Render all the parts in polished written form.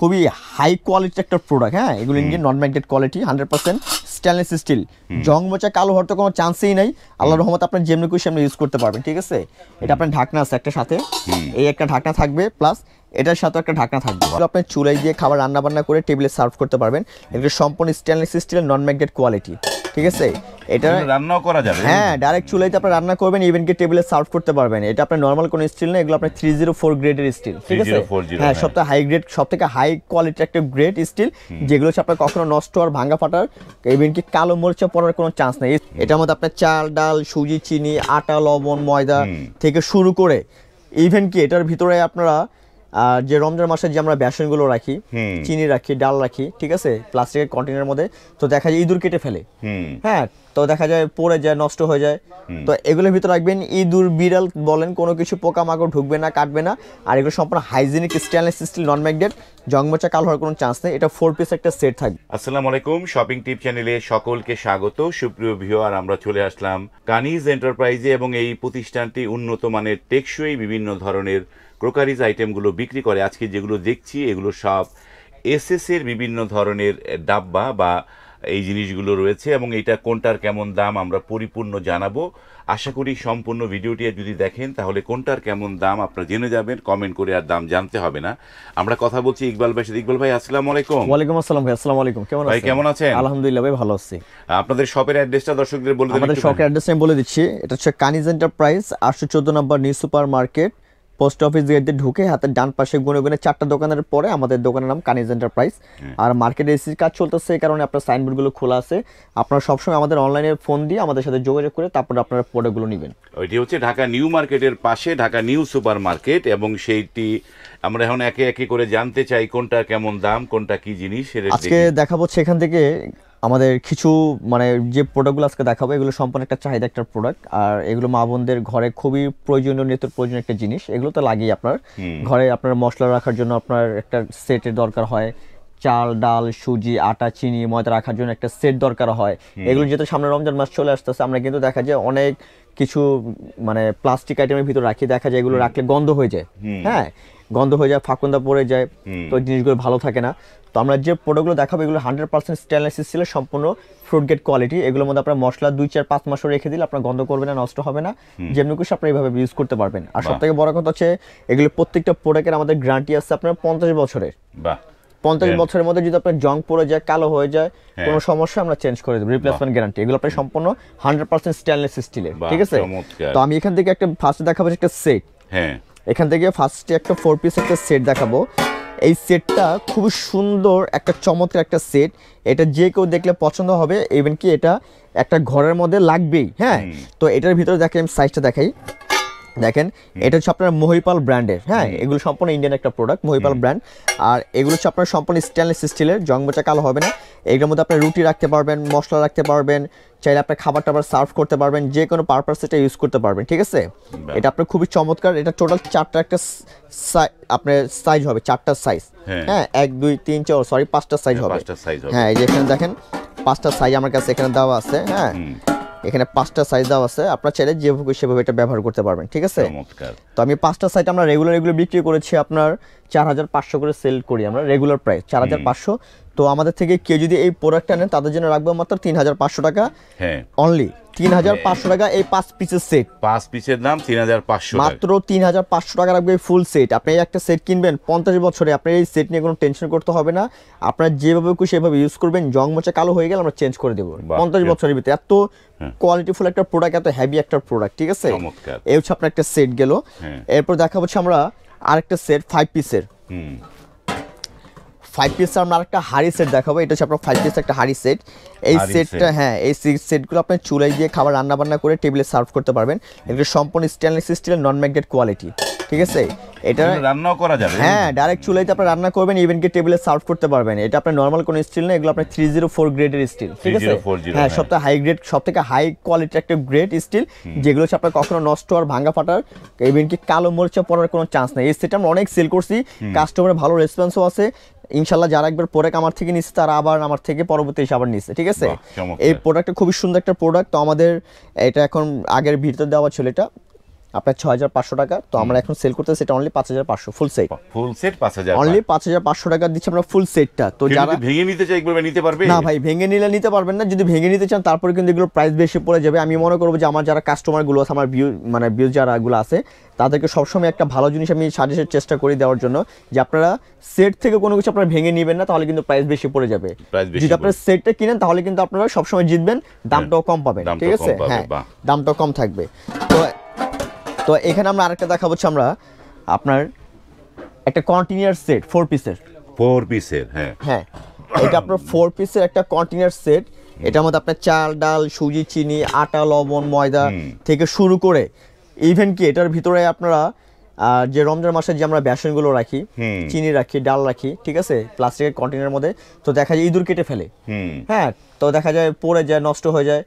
খুবই হাই কোয়ালিটির একটা প্রোডাক্ট। হ্যাঁ, এগুলো Indian non magnet quality, 100% stainless steel. জং মোচা কালো হওয়ার তো কোনো চান্সই নাই। আল্লাহর রহমতে আপনার যেমনি খুশি আপনি ইউজ করতে পারবেন। ঠিক আছে, এটা আপনার ঢাকনা আছে একটা সাথে, এই একটা ঢাকনা থাকবে, প্লাস এটার সাথে একটা ঢাকনা থাকবে। আপনি চুলায় দিয়ে খাবার রান্না বান্না করে টেবিলে সার্ভ করতে পারবেন। এটা সম্পূর্ণ স্টেনলেস স্টিলের নন ম্যাগনেট কোয়ালিটি। ঠিক আছে, এটা রান্নাও করা যাবে। হ্যাঁ, ডাইরেক্ট চুলাইতে আপনি রান্না করবেন, ইভেন কি টেবিলে সার্ভ করতে পারবেন। এটা আপনার নরমাল কোনো স্টিল না, এগুলো আপনার 304 গ্রেডের স্টিল। ঠিক আছে, হ্যাঁ, সবথেকে হাই গ্রেড, সবথেকে হাই কোয়ালিটির একটা গ্রেড স্টিল, যেগুলো হচ্ছে আপনার কখনো নষ্ট আর ভাঙা ফাটার, ইভেন কি কালো মরিচা পড়ার কোনো চান্স নেই। এটার মধ্যে আপনার চাল, ডাল, সুজি, চিনি, আটা, লবণ, ময়দা থেকে শুরু করে ইভেন কি এটার ভিতরে আপনারা যে রমজান মাসে যে আমরা বেসনগুলো রাখি, চিনি রাখি, ডাল রাখি, ঠিক আছে, প্লাস্টিকের কন্টেনারের মধ্যে, তো দেখা যায় ইঁদুর কেটে ফেলে। হ্যাঁ, তো দেখা যায় পড়ে যায়, নষ্ট হয়ে যায়। তো এগুলোর ভিতরে রাখবেন, ইঁদুর, বিড়াল বলেন, কোনো কিছু পোকামাকড় ঢুকবে না, কাটবে না। আর এগুলো সম্পূর্ণ hygienic stainless steel, non magnet, জংমোচা কালো হওয়ার কোনো চান্স নেই। এটা 4 পিস একটা সেট থাকবে। আসসালামু আলাইকুম, শপিং টিপ চ্যানেলে সকলকে স্বাগত। সুপ্রিয় ভিউয়ার, আমরা চলে আসলাম কানিজ এন্টারপ্রাইজে এবং এই প্রতিষ্ঠানটি উন্নত মানের টেকসই বিভিন্ন ধরনের ক্রোকারিজ আইটেমগুলো বিক্রি করে। আজকে যেগুলো দেখছি এগুলো সব এসএস এর বিভিন্ন ধরনের ডাব্বা বা এই জিনিসগুলো রয়েছে এবং এটা কোনটার কেমন দাম আমরা পরিপূর্ণ জানাবো। আশা করি সম্পূর্ণ ভিডিওটি যদি দেখেন তাহলে কোনটার কেমন দাম আপনারা জেনে যাবেন, কমেন্ট করে আর দাম জানতে হবে না। আমরা কথা বলছি ইকবাল ভাই সাথে। ইকবাল ভাই, আসসালামু আলাইকুম। ওয়ালাইকুম আসসালাম ভাই, আসসালামু আলাইকুম। কেমন আছেন ভাই? কেমন আছেন? আলহামদুলিল্লাহ ভাই, ভালো আছি। আপনাদের শপের অ্যাড্রেসটা দর্শকদের বলে দেন। আমাদের শপের অ্যাড্রেস আমি বলে দিচ্ছি। এটা হচ্ছে কানিজ এন্টারপ্রাইজ, 814 নম্বর new super market, post office gate দিয়ে ঢুকে হাতের ডান পাশে গুনে গুনে 4টা দোকানের পরে আমাদের দোকানের নাম কানিজ এন্টারপ্রাইজ। আর মার্কেটে এসির কাজ চলতেছে, এই কারণে আপনার সাইনবোর্ডগুলো খোলা আছে। আপনারা সবসময় আমাদের অনলাইনে ফোন দিয়ে আমাদের সাথে যোগাযোগ করে তারপরে আপনারা প্রোডাক্টগুলো নেবেন। ওইটি হচ্ছে ঢাকা নিউ মার্কেটের পাশে ঢাকা নিউ সুপার মার্কেট এবং সেইটি আমরা এখন একে একে করে জানতে চাই কোনটা কেমন দাম, কোনটা কি জিনিস। আজকে দেখাবো সেখান থেকে আমাদের কিছু মানে যে প্রোডাক্টগুলো আজকে দেখাবো এগুলো সম্পূর্ণ একটা চাহিদা একটা প্রোডাক্ট। আর এগুলো মা বোনদের ঘরে খুবই প্রয়োজনীয়, নিত্য প্রয়োজনীয় একটা জিনিস। এগুলো তো লাগেই আপনার ঘরে, আপনার মশলা রাখার জন্য আপনার একটা সেটের দরকার হয়। চাল, ডাল, সুজি, আটা, চিনি, ময়দা রাখার জন্য একটা সেট দরকার হয়। এগুলো যেহেতু সামনে রমজান মাস চলে আসতেছে, আমরা কিন্তু দেখা যায় অনেক কিছু মানে প্লাস্টিক আইটেমের ভিতরে রাখি, দেখা যায় এগুলো রাখলে গন্ধ হয়ে যায়। হ্যাঁ, গন্ধ হয়ে যায়, ফাঁকুন্দা পড়ে যায়, তো জিনিসগুলো ভালো থাকে না। তো আমরা যে প্রোডাক্টগুলো দেখাবো এগুলো 100% স্টেনলেস স্টিলের, সম্পূর্ণ ফ্রুট গেট কোয়ালিটি। এগুলোর মধ্যে আপনার মশলা 2, 4, 5 মাসও রেখে দিলে আপনার গন্ধ করবে না, নষ্ট হবে না, যেমনি খুশি আপনি এইভাবে ইউজ করতে পারবেন। আর সবথেকে বড় কথা হচ্ছে এগুলো প্রত্যেকটা প্রোডাক্টের আমাদের গ্যারান্টি আছে আপনার 50 বছরের। 50 বছরের মধ্যে যদি আপনার জং পড়ে যায়, কালো হয়ে যায়, কোনো সমস্যা আমরা চেঞ্জ করে দেবো, রিপ্লেসমেন্ট গ্যারান্টি। এগুলো আপনার সম্পূর্ণ 100% স্টেনলেস স্টিলের। ঠিক আছে, তো আমি এখান থেকে একটা ফার্স্ট দেখাবো একটা সেট। হ্যাঁ, এখান থেকে ফার্স্টে একটা 4 পিস একটা সেট দেখাবো। এই সেটটা খুব সুন্দর একটা চমৎকার একটা সেট। এটা যে কেউ দেখলে পছন্দ হবে, ইভেন কি এটা একটা ঘরের মধ্যে লাগবেই। হ্যাঁ, তো এটার ভিতরে দেখেন আমি সাইজটা দেখাই। দেখেন, এটা হচ্ছে আপনার মহিপাল ব্র্যান্ডের। হ্যাঁ, এগুলো সম্পূর্ণ ইন্ডিয়ান একটা প্রোডাক্ট, মহিপাল ব্র্যান্ড। আর এগুলো হচ্ছে আপনার সম্পূর্ণ স্টেনলেস স্টিলের, জংমোচা কালো হবে না। এগুলোর মধ্যে আপনি রুটি রাখতে পারবেন, মশলা রাখতে পারবেন, চাইলে আপনার খাবার টাবার সার্ভ করতে পারবেন, যে কোনো পারপাস এটা ইউজ করতে পারবেন। ঠিক আছে, এটা আপনার খুবই চমৎকার। এটা টোটাল 4টা একটা আপনার সাইজ হবে, 4টা সাইজ। হ্যাঁ, 1, 2, 3, 4 সরি 5টা সাইজ হবে। হ্যাঁ, এই যে এখানে দেখেন 5টা সাইজ আমার কাছে এখানে দেওয়া আছে। হ্যাঁ, এখানে 5টা সাইজ দেওয়া আছে, আপনার চাইলে যেভাবে সেভাবে এটা ব্যবহার করতে পারবেন। ঠিক আছে, তো আমি 5টা সাইজ আমরা রেগুলার এগুলো বিক্রি করেছি আপনার 4500 করে সেল করি আমরা, রেগুলার প্রাইস 4500। তো আমাদের থেকে কেউ যদি এই প্রোডাক্টটা নেন তাদের জন্য রাখবো মাত্র 3500 টাকা। হ্যাঁ, অনলি 3500 টাকা এই 5 পিসের সেট। 5 পিসের দাম 3500 মাত্র 3500 টাকা রাখবে ফুল সেট। আপনি একটা সেট কিনবেন 50 বছরে, আপনার এই সেট নিয়ে কোনো টেনশন করতে হবে না। আপনার যেভাবে খুশি সেভাবে ইউজ করবেন, জং মোচা কালো হয়ে গেলে আমরা চেঞ্জ করে দেবো 50 বছরের ভিতরে। এত কোয়ালিটিফুল একটা প্রোডাক্ট, এত হেভি একটা প্রোডাক্ট। ঠিক আছে, এই হচ্ছে আপনার একটা সেট গেল। এরপর দেখা হচ্ছে আমরা আরেকটা সেট 5 পিসের। 5 পিস আমরা আরেকটা হাড়ি সেট দেখাবো। এটা হচ্ছে আপনার 5 পিস একটা হাড়ি সেট। এই সেটটা, হ্যাঁ, এই সেটগুলো আপনি চুলায় দিয়ে খাবার রান্না বান্না করে টেবিলে সার্ভ করতে পারবেন। এগুলো সম্পূর্ণ স্টেনলেস স্টিলের, নন ম্যাগনেট কোয়ালিটি। ঠিক আছে, এটা রান্নাও করা যাবে। হ্যাঁ, ডাইরেক্ট চুলাইতে আপনি রান্না করবেন, ইভেন কি টেবিলে সার্ভ করতে পারবেন। এটা আপনার নরমাল কোনো স্টিল না, এগুলো আপনার 304 গ্রেডের স্টিল। ঠিক আছে, হ্যাঁ, সবথেকে হাই গ্রেড, সবথেকে হাই কোয়ালিটির একটা গ্রেড স্টিল, যেগুলো হচ্ছে আপনার কখনো নষ্ট আর ভাঙা ফাটার, ইভেন কি কালো মরিচা পড়ার কোনো চান্স নেই। এই সেটটা আমরা অনেক সেল করছি, কাস্টমারের ভালো রেসপন্সও আছে। ইনশাল্লাহ যারা একবার প্রোডাক্ট আমার থেকে নিচ্ছে তারা আবার আমার থেকে পরবর্তী এসে আবার নিচ্ছে। ঠিক আছে, এই প্রোডাক্টটা খুবই সুন্দর একটা প্রোডাক্ট। তো আমাদের এটা এখন আগের ভিতরে দেওয়া ছিল, এটা আপনার 6500 টাকা। তো আমরা এখন সেল করতেছি এটা only 5500 full set. Full set 5000, only 5500 টাকা দিচ্ছি আমরা ফুল সেটটা। তো যারা ভেঙে নিতে চাই একবার নিতে পারবে? না ভাই, ভেঙে নিলে নিতে পারবেন না। যদি ভেঙে নিতে চান তারপরে কিন্তু এগুলো প্রাইস বেশি পড়ে যাবে। আমি মনে করবো যে আমার যারা কাস্টমার গুলো আছে, আমার ভিউ যারা গুলো আছে, তাদেরকে সবসময় একটা ভালো জিনিস আমি সাজেস্টের চেষ্টা করি দেওয়ার জন্য, যে আপনারা সেট থেকে কোনো কিছু আপনারা ভেঙে নেবেন না, তাহলে কিন্তু প্রাইস বেশি পড়ে যাবে। যদি আপনারা সেটটা কিনেন তাহলে কিন্তু আপনারা সবসময় জিতবেন, দামটাও কম পাবেন। ঠিক আছে, হ্যাঁ দামটাও কম থাকবে। তো এখানে আমরা আরেকটা দেখাবো, আমরা আপনার একটা কন্টিনিউয়াস সেট 4 পিসের। হ্যাঁ এটা আপনার 4 পিসের একটা কন্টিনিউয়াস সেট। এটার মধ্যে আপনার চাল, ডাল, সুজি, চিনি, আটা, লবণ, ময়দা থেকে শুরু করে ইভেন কি এটার ভিতরে আপনারা যে রমজান মাসে যে আমরা বেসনগুলো রাখি, চিনি রাখি, ডাল রাখি, ঠিক আছে, প্লাস্টিকের কন্টেনারের মধ্যে, তো দেখা যায় ইঁদুর কেটে ফেলে। হ্যাঁ, তো দেখা যায় পড়ে যায়, নষ্ট হয়ে যায়।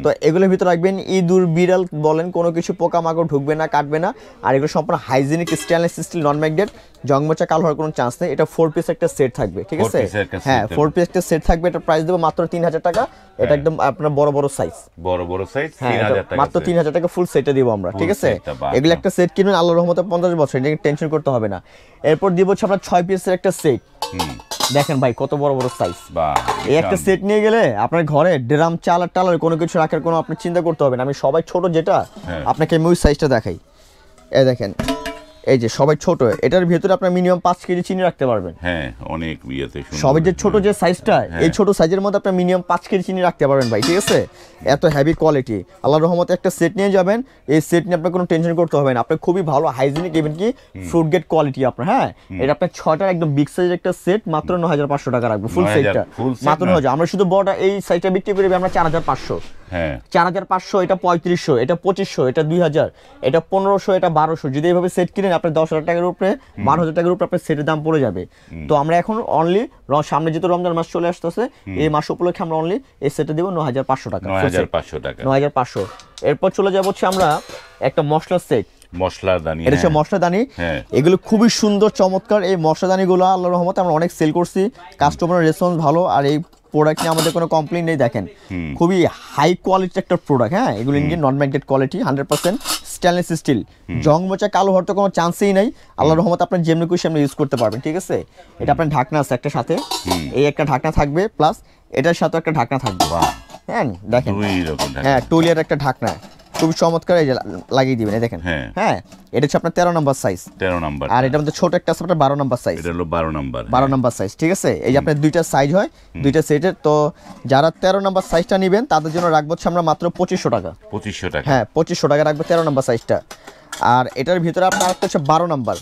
তো এগুলোর ভিতরে রাখবেন ইঁদুর, বিড়াল বলেন, কোনো কিছু পোকামাকড় ঢুকবে না, কাটবে না। আর এগুলো সম্পূর্ণ hygienic, stainless steel, non magnet, জংমচা কালো হওয়ার কোনো চান্স নেই। এটা 4 পিস একটা সেট থাকবে। ঠিক আছে, হ্যাঁ 4 পিস একটা সেট থাকবে। এটা প্রাইস দেবো মাত্র 3000 টাকা। এটা একদম আপনার বড় সাইজ, 3000 টাকা, মাত্র 3000 টাকা ফুল সেটটা দিব আমরা। ঠিক আছে, এগুলো একটা সেট কিনবেন আল্লাহর রহমতে 50 বছর, এটা টেনশন করতে হবে না। এরপর দিব হচ্ছে আপনার 6 পিসের একটা সেট। দেখেন ভাই কত বড় সাইজ। এই একটা সেট নিয়ে গেলে আপনার ঘরে ড্রাম, চাল আর টালার কোনো কিছু রাখার কোনো আপনি চিন্তা করতে হবে না। আমি সবাই ছোট যেটা আপনাকে আমি ওই সাইজটা দেখাই। এই দেখেন, এই যে সবাই ছোট, এটার ভিতরে আপনার মিনিমাম 5 কেজি চিনি রাখতে পারবেন। হ্যাঁ, অনেক বিয়েতে সবাই যে ছোট যে সাইজটা, এই ছোট সাইজের মধ্যে আপনার মিনিমাম 5 কেজি চিনি রাখতে পারবেন ভাই। ঠিক আছে, এত হেভি কোয়ালিটি। আল্লাহর রহমতে একটা সেট নিয়ে যাবেন, এই সেট নিয়ে আপনার কোনো টেনশন করতে হবে না। আপনার খুবই ভালো হাইজিনিক, ইভেন কি ফ্রুট গেট কোয়ালিটি আপনার। হ্যাঁ, এটা আপনার 6টার একদম বিগ সাইজের একটা সেট, মাত্র 9500 টাকা রাখবো ফুল সেটটা, মাত্র 9000। আমরা শুধু বড়টা এই সাইজটা বিক্রি করি আমরা 4500। 4500, এটা 3500, এটা 2500, এটা 2000, এটা 1500, এটা 1200। যদি এইভাবে সেট কিনেন আপনার 10,000 টাকার উপরে, 12,000 টাকার উপরে আপনার সেটের দাম পড়ে যাবে। তো আমরা এখন অনলি সামনে যেহেতু রমজান মাস চলে আসতেছে, এই মাস উপলক্ষে আমরা অনলি এই সেটে দেবো 9500 টাকা। 9500। এরপর চলে যাবো হচ্ছে আমরা একটা মশলার সেট, মশলাদানি। এটা হচ্ছে মশলাদানি। এগুলো খুবই সুন্দর, চমৎকার। এই মশলাদানিগুলো আল্লাহর রহমতে আমরা অনেক সেল করছি, কাস্টমারের রেসপন্স ভালো। আর এই প্রোডাক্ট নিয়ে আমাদের কোনো কমপ্লেইন নেই। দেখেন খুবই হাই কোয়ালিটির একটা প্রোডাক্ট। হ্যাঁ, এগুলো Indian non magnet quality, 100% stainless steel. জং মোচা কালো হওয়ার তো কোনো চান্সই নাই। আল্লাহর রহমতে আপনার যেমনি খুশি আপনি ইউজ করতে পারবেন। ঠিক আছে, এটা আপনার ঢাকনা আছে একটা সাথে, এই একটা ঢাকনা থাকবে, প্লাস এটার সাথে একটা ঢাকনা থাকবে। হ্যাঁ দেখেন, হ্যাঁ টুলিয়ার একটা ঢাকনা, খুব চমৎকার। এই যে লাগিয়ে দিবেন, দেখেন। হ্যাঁ, এটা হচ্ছে আপনার 13 নম্বর সাইজ। 13 নম্বর। আর এটার মধ্যে ছোট একটা আছে আপনার 12 নম্বর সাইজ। এটা হলো 12 নম্বর সাইজ। ঠিক আছে, এই যে আপনার দুইটা সাইজ হয়, দুইটা সেটের। তো যারা 13 নম্বর সাইজটা নেবেন তাদের জন্য রাখবো হচ্ছে আমরা মাত্র 2500 টাকা। 2500 টাকা, হ্যাঁ 2500 টাকা রাখবো 13 নম্বর সাইজটা। আর এটার ভিতরে আপনার একটা হচ্ছে 12 নম্বর।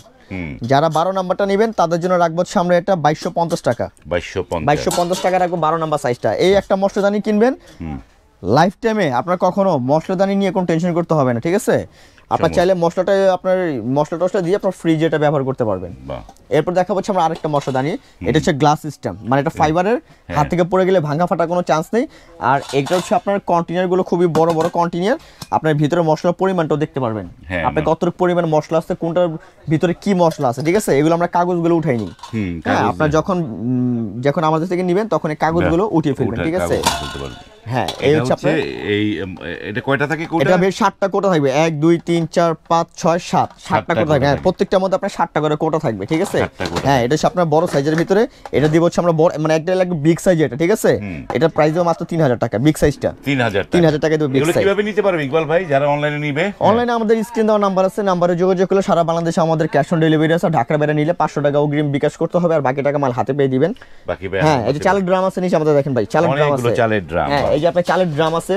যারা 12 নম্বরটা নেবেন তাদের জন্য রাখবো হচ্ছে আমরা এটা 2250 টাকা। 2250 টাকা রাখবো 12 নম্বর সাইজটা। এই একটা মশলাদানি কিনবেন, লাইফ টাইমে আপনার কখনো মশলাদানি নিয়ে কোনো টেনশন করতে হবে না। ঠিক আছে, আপনার চাইলে মশলাটা আপনার মশলা টসলা দিয়ে আপনার ফ্রিজে এটা ব্যবহার করতে পারবেন। এরপর দেখা হচ্ছে আমরা আরেকটা মশলাদানি, এটা হচ্ছে গ্লাস সিস্টেম, মানে এটা ফাইবারের, হাত থেকে পড়ে গেলে ভাঙা ফাটা কোনো চান্স নেই। আর এটা হচ্ছে আপনার কন্টেনারগুলো খুবই বড় বড় কন্টেনার, আপনার ভিতরে মশলার পরিমাণটাও দেখতে পারবেন, আপনি কতটুকু পরিমাণ মশলা আছে, কোনটার ভিতরে কি মশলা আছে। ঠিক আছে, এগুলো আমরা কাগজগুলো উঠাই নিই। হ্যাঁ, আপনার যখন আমাদের থেকে নেবেন তখন এই কাগজগুলো উঠিয়ে ফেলবেন। ঠিক আছে, হ্যাঁ এই হচ্ছে আপনার এই এটা কয়টা থাকে কোটা? এটা বেশ 7টা কোটা থাকবে, 1 2 3 4 5 6 7 7টা কোটা থাকবে। হ্যাঁ, প্রত্যেকটার মধ্যে আপনার 7টা করে কোটা থাকবে। ঠিক আছে, হ্যাঁ এটা হচ্ছে আপনার বড় সাইজের ভিতরে। এটা দিব হচ্ছে আমরা বড়, মানে একটা লাগবে বিগ সাইজ এটা। ঠিক আছে, এটা প্রাইস দেব মাত্র 3000 টাকা, বিগ সাইজটা 3000 টাকা দেব। বিগ সাইজ কিভাবে নিতে পারবে ইকবাল ভাই যারা অনলাইনে নিবে? অনলাইনে আমাদের স্ক্রিন দেওয়া নাম্বার আছে, নাম্বারে যোগাযোগ করলে সারা বাংলাদেশে আমাদের ক্যাশ অন ডেলিভারি আছে। ঢাকার বাইরে নিলে 500 টাকা অগ্রিম বিকাশ করতে হবে, আর বাকি টাকা মাল হাতে পেয়ে দিবেন। বাকি হ্যাঁ, এই যে চালের ড্রাম আছে নিচে আমাদের, দেখেন ভাই চালের ড্রাম আছে, চালের ড্রাম। হ্যাঁ, এই যে আপনার চালের ড্রাম আছে।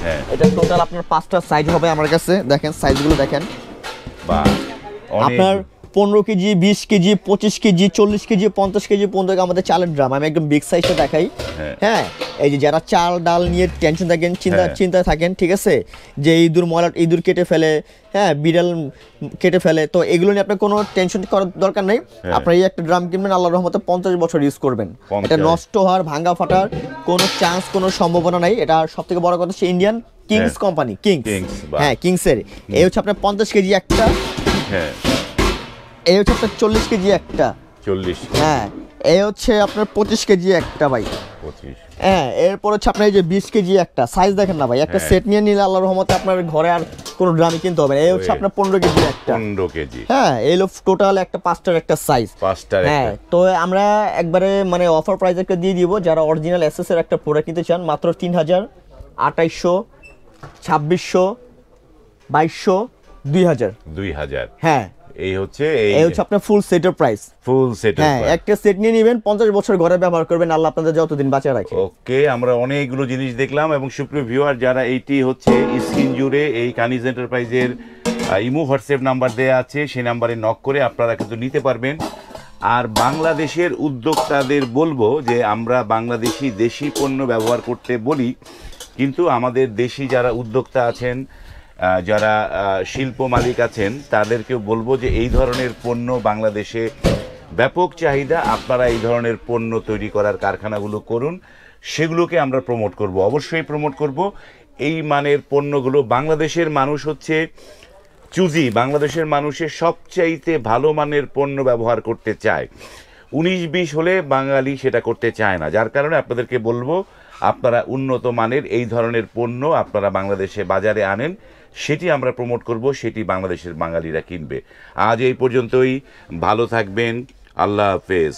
হ্যাঁ, এটা টোটাল আপনার 5টা সাইজ হবে আমার কাছে। দেখেন সাইজগুলো দেখেন, বাহ, আপনার 15 KG, 20 KG, 25 KG, 40 KG, 50 KG পর্যন্ত আমাদের চালের ড্রাম। আমি একদম বিগ সাইজটা দেখাই। হ্যাঁ, এই যে যারা চাল ডাল নিয়ে টেনশন থাকেন, চিন্তায় থাকেন, ঠিক আছে, যে ইঁদুর কেটে ফেলে, হ্যাঁ বিড়াল কেটে ফেলে, তো এগুলো নিয়ে আপনার কোনো টেনশন করার দরকার নেই। আপনার এই একটা ড্রাম কিনবেন, আল্লাহর রহমতে 50 বছর ইউজ করবেন। এটা নষ্ট হওয়ার, ভাঙা ফাটার কোনো চান্স, কোনো সম্ভাবনা নাই। এটা সবথেকে বড় কথা হচ্ছে ইন্ডিয়ান কিংস কোম্পানি, কিংস। হ্যাঁ, কিংসের। এই হচ্ছে আপনার 50 কেজি একটা। হ্যাঁ, এই হচ্ছে আপনার 40 কেজি একটা। 40। হ্যাঁ, এই হচ্ছে আপনার 25 কেজি একটা ভাই। হ্যাঁ, এরপর হচ্ছে আপনার এই যে 20 কেজি একটা সাইজ দেখেন না ভাই, একটা হ্যাঁ। সেট নিয়ে নিলে আল্লাহর রহমতে আপনার ঘরে আর কোনো ড্রামই কিনতে হবে না। এই হচ্ছে ওই। আপনার 15 কেজি একটা। 15 কেজি হ্যাঁ, এই হলো টোটাল একটা 5টার একটা সাইজ। 5টার হ্যাঁ, একটা। তো আমরা একবারে মানে অফার প্রাইস একটা দিয়ে দিব, যারা অরিজিনাল এসএস এর একটা প্রোডাক্ট নিতে চান মাত্র 3000, 2800, 2600, 2200, 2000। 2000। হ্যাঁ, এই হচ্ছে এই হচ্ছে আপনার ফুল সেটের প্রাইস। Full set. হ্যাঁ, একটা সেট নিয়ে নেবেন, 50 বছর ঘরে ব্যবহার করবেন, আল্লাহ আপনাদের যতদিন বাঁচিয়ে রাখে। ওকে, আমরা অনেকগুলো জিনিস দেখলাম এবং সুপ্রিয় ভিউয়ার যারা এইটি হচ্ছে স্ক্রিন জুড়ে এই কানিজ এন্টারপ্রাইজের ইমো হোয়াটসঅ্যাপ নাম্বার দেওয়া আছে, সেই নাম্বারে নক করে আপনারা কিন্তু নিতে পারবেন। আর বাংলাদেশের উদ্যোক্তাদের বলবো যে আমরা বাংলাদেশি দেশি পণ্য ব্যবহার করতে বলি, কিন্তু আমাদের দেশি যারা উদ্যোক্তা আছেন, যারা শিল্প মালিক আছেন, তাদেরকেও বলবো যে এই ধরনের পণ্য বাংলাদেশে ব্যাপক চাহিদা, আপনারা এই ধরনের পণ্য তৈরি করার কারখানাগুলো করুন, সেগুলোকে আমরা প্রমোট করব, অবশ্যই প্রমোট করব। এই মানের পণ্যগুলো বাংলাদেশের মানুষ হচ্ছে চুজি, বাংলাদেশের মানুষের সবচাইতে ভালো মানের পণ্য ব্যবহার করতে চায়। 19-20 হলে বাঙালি সেটা করতে চায় না, যার কারণে আপনাদেরকে বলবো আপনারা উন্নত মানের এই ধরনের পণ্য আপনারা বাংলাদেশে বাজারে আনেন, সেটি আমরা প্রমোট করব, সেটি বাংলাদেশের বাঙালিরা কিনবে। আজ এই পর্যন্তই, ভালো থাকবেন, আল্লাহ হাফেজ।